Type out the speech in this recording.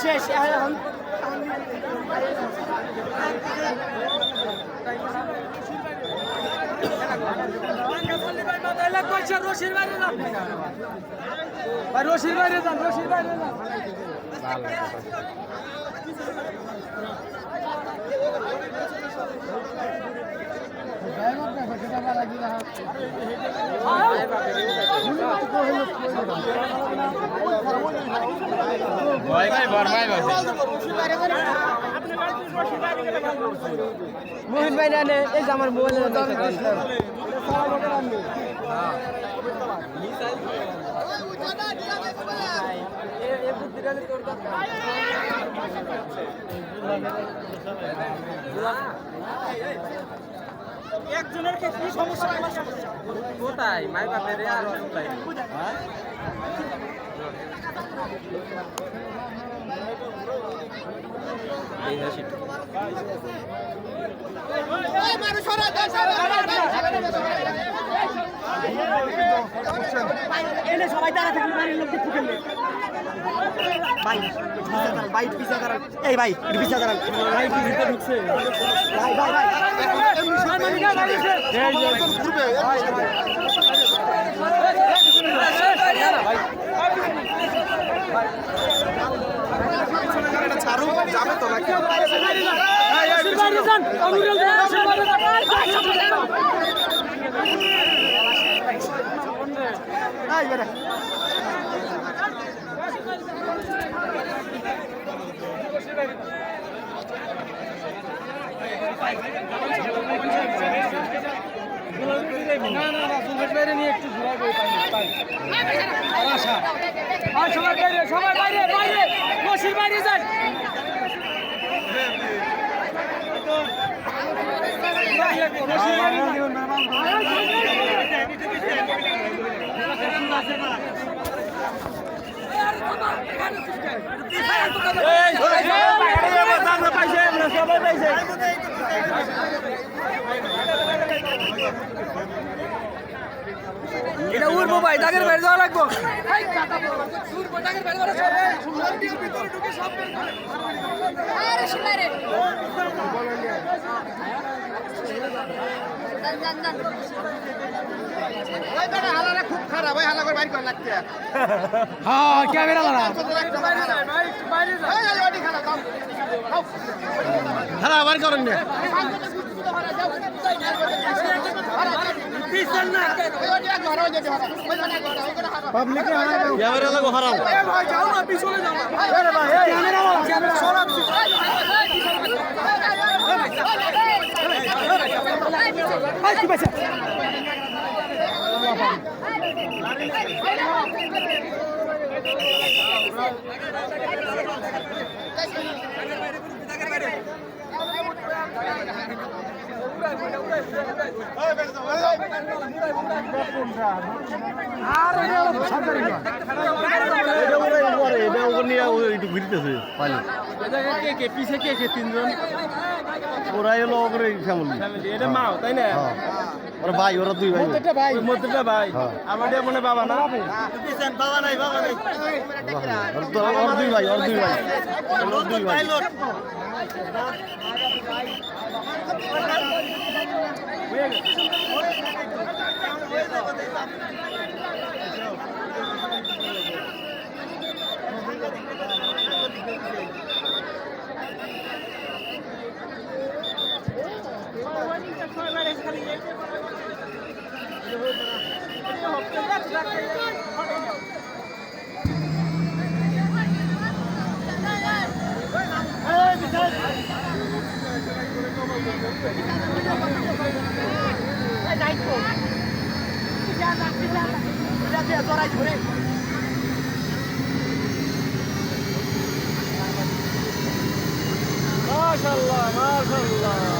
শেষ এখন রশির বাইরে যান রশির বাইরে যান রশির বাইরে যান মোহিন ভাই জানে এই যে আমার মোবাইল একজনের কি সমস্যা কোথায় মাই বাপের আর সবাই তারা এই ভাই পিছা দাঁড়ান ঢুকছে ছাড়ু যাবে তো নাকি নিয়ে একটু সবাই বাইরে বাইরে বসির বাইরে যান সবাই পাইছে এটা উড়বো ভাই দাগের বাইরে যাওয়া লাগবো খুব খারাপ ভাই হালা করে বাইর করা লাগছে হ্যাঁ ক্যামেরা খারাপ বাইর করেন না পাবলিকে ক্যামেরা লাগো হারাম ভাই যাও না পিছনে যাও আরে ভাই ক্যামেরা সরাব ভাই কি বাচ্চা পিছে কে তিনজন ওরাই হলো ফ্যামিলি এটা মাও তাই না ওরা ভাই ওরা দুই ভাই মধ্যটা ভাই আমার মনে বাবা না বাবা নাই ওর দুই ভাই মাশাআল্লাহ মাশাআল্লাহ